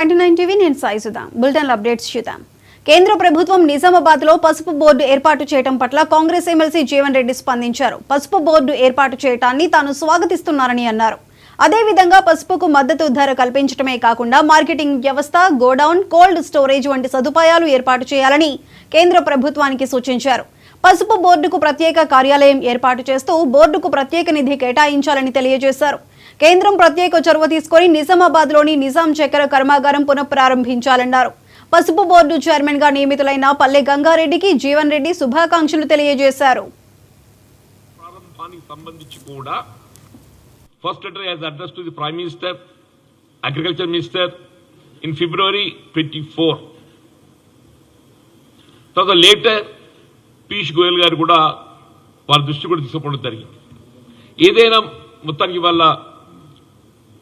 99 TV నేను Sai Sudha bulletin updates చూద్దాం. కేంద్ర ప్రభుత్వం నిజామాబాద్ లో పసుపు బోర్డు ఏర్పాటు చేయడం పట్ల కాంగ్రెస్ ఎమ్మెల్సీ జీవన్ రెడ్డి స్పందించారు. పసుపు బోర్డు ఏర్పాటు చేయడాన్ని తాను స్వాగతిస్తున్నానని అన్నారు. అదేవిధంగా పసుపుకు మద్దతు ధర కల్పించడమే కాకుండా మార్కెటింగ్ వ్యవస్థ, గోడౌన్, కోల్డ్ స్టోరేజ్ వంటి సదుపాయాలు ఏర్పాటు చేయాలని కేంద్ర ప్రభుత్వానికి సూచించారు. పసుపు బోర్డుకు ప్రత్యేక కార్యాలయం ఏర్పాటు చేస్తూ బోర్డుకు ప్రత్యేక నిధి కేటాయించాలని తెలియజేశారు. కేంద్రం ప్రత్యేక చొరవ తీసుకుని నిజామాబాద్ లోని నిజాం చక్కెర కర్మాగారం పునఃప్రారంభించాలన్నారు. పసుపు బోర్డు చైర్మన్ గా నియమితులైన పల్లె గంగారెడ్డికి జీవన్ రెడ్డి శుభాకాంక్షలు తెలియజేశారు. First letter has addressed to the Prime Minister, Agriculture Minister in February 24. తర్వాత లేటర్ పీయూష్ గోయల్ గారు కూడా వారి దృష్టి కూడా తీసుకోవడం జరిగింది. ఏదైనా మొత్తానికి వల్ల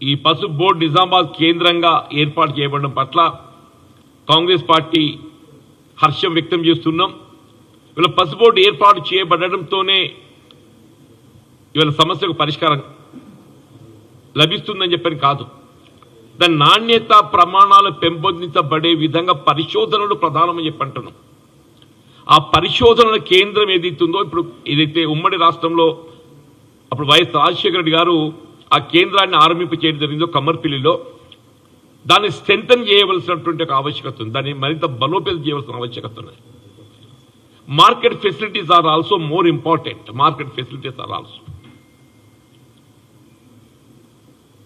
ఈ పసుపు బోర్డు నిజామాబాద్ కేంద్రంగా ఏర్పాటు చేయబడడం పట్ల కాంగ్రెస్ పార్టీ హర్షం వ్యక్తం చేస్తున్నాం. ఇవాళ పసుపు బోర్డు ఏర్పాటు చేయబడడంతోనే ఇవాళ సమస్యకు పరిష్కారం లభిస్తుందని చెప్పని కాదు, దాని నాణ్యత ప్రమాణాలు పెంపొందించబడే విధంగా పరిశోధనలు ప్రధానమని చెప్పంటున్నాం. ఆ పరిశోధనల కేంద్రం ఏదైతుందో ఇప్పుడు ఏదైతే ఉమ్మడి రాష్ట్రంలో అప్పుడు వైఎస్ రాజశేఖర రెడ్డి గారు ఆ కేంద్రాన్ని ఆరంభింప చేయడం జరిగిందో కమ్మర్పిల్లిలో, దాన్ని స్ట్రెంథన్ చేయవలసినటువంటి ఒక ఆవశ్యకత ఉంది, దాన్ని మరింత బలోపేతం చేయవలసిన ఆవశ్యకత ఉన్నాయి. Market facilities are also more important. Market facilities are also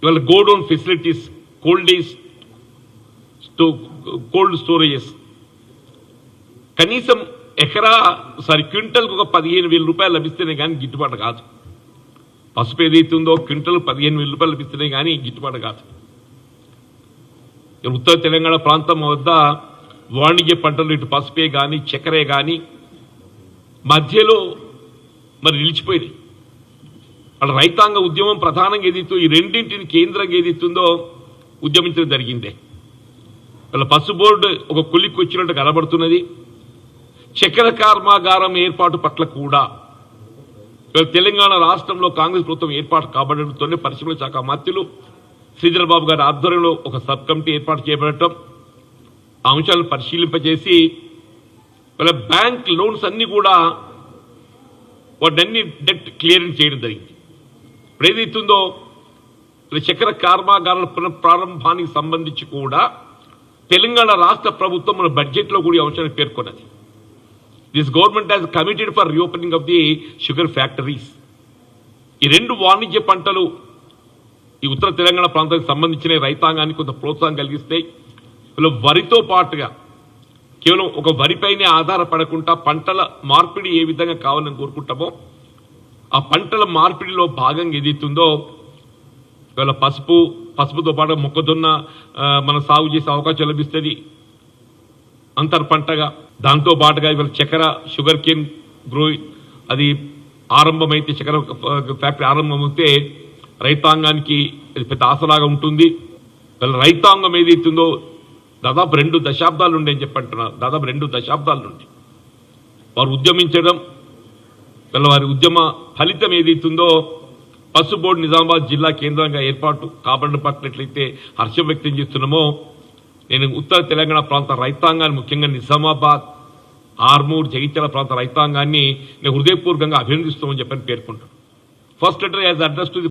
ఇవాళ గోడౌన్ ఫెసిలిటీస్, కోల్డ్ స్టోరేజెస్ కనీసం క్వింటల్కి ఒక 15,000 రూపాయలు లభిస్తేనే కానీ గిట్టుబాటు కాదు. పసుపు ఏదైతుందో క్వింటల్ 15,000 రూపాయలు లభిస్తేనే కానీ గిట్టుబాటు కాదు. ఉత్తర తెలంగాణ ప్రాంతం వద్ద వాణిజ్య పంటలు ఇటు పసుపే కానీ చక్కెరే కానీ మధ్యలో మరి నిలిచిపోయినాయి. వాళ్ళ రైతాంగ ఉద్యమం ప్రధానంగా ఏదైతే ఈ రెండింటిని కేంద్రంగా ఏదైతుందో ఉద్యమించడం జరిగిందే. వాళ్ళ పసుపు బోర్డు ఒక కొలిక్కి వచ్చినట్టు కనబడుతున్నది. చక్కెర కర్మాగారం ఏర్పాటు పట్ల కూడా తెలంగాణ రాష్ట్రంలో కాంగ్రెస్ ప్రభుత్వం ఏర్పాటు కాబడటంతోనే పరిశ్రమల శాఖ మంత్రులు శ్రీధర్ బాబు గారి ఆధ్వర్యంలో ఒక సబ్ కమిటీ ఏర్పాటు చేయబడటం, ఆ అంశాలను పరిశీలింపజేసి వాళ్ళ బ్యాంక్ లోన్స్ అన్ని కూడా వాటన్ని డెట్ క్లియరెన్స్ చేయడం జరిగింది. ఇప్పుడు ఏదైతుందో చక్కెర కర్మాగారాల పునఃప్రారంభానికి సంబంధించి కూడా తెలంగాణ రాష్ట్ర ప్రభుత్వం మన బడ్జెట్లో కూడా ఈ అంశాన్ని పేర్కొన్నది. This government has committed for reopening of the sugar factories. ఈ రెండు వాణిజ్య పంటలు ఈ ఉత్తర తెలంగాణ ప్రాంతానికి సంబంధించిన రైతాంగానికి కొంత ప్రోత్సాహం కలిగిస్తాయి. వరితో పాటుగా కేవలం ఒక వరిపైనే ఆధారపడకుండా పంటల మార్పిడి ఏ విధంగా కావాలని కోరుకుంటామో ఆ పంటల మార్పిడిలో భాగంగా ఏదైతుందో ఇవాళ పసుపుతో పాటు మొక్కజొన్న మనం సాగు చేసే అవకాశం లభిస్తుంది అంతర్ పంటగా. దాంతో పాటుగా ఇవాళ చక్కెర షుగర్ కేన్ గ్రో అది ఆరంభమైతే, చక్కెర ఫ్యాక్టరీ ఆరంభమైతే రైతాంగానికి అది పెద్ద ఆసరాగా ఉంటుంది. ఇవాళ రైతాంగం ఏదైతుందో దాదాపు 2 దశాబ్దాలు నుండి అని చెప్పంటున్నారు. దాదాపు 2 దశాబ్దాల నుండి వారు ఉద్యమించడం, వారి ఉద్యమ ఫలితం ఏదైతుందో పసుపు బోర్డు నిజామాబాద్ జిల్లా కేంద్రంగా ఏర్పాటు కాబడిన పట్టినట్లయితే హర్షం వ్యక్తం చేస్తున్నామో, నేను ఉత్తర తెలంగాణ ప్రాంత రైతాంగాన్ని ముఖ్యంగా నిజామాబాద్, ఆర్మూర్, జగిత్యాల ప్రాంత రైతాంగాన్ని నేను హృదయపూర్వకంగా అభినందిస్తామని చెప్పని పేర్కొంటాను. First letter as address to the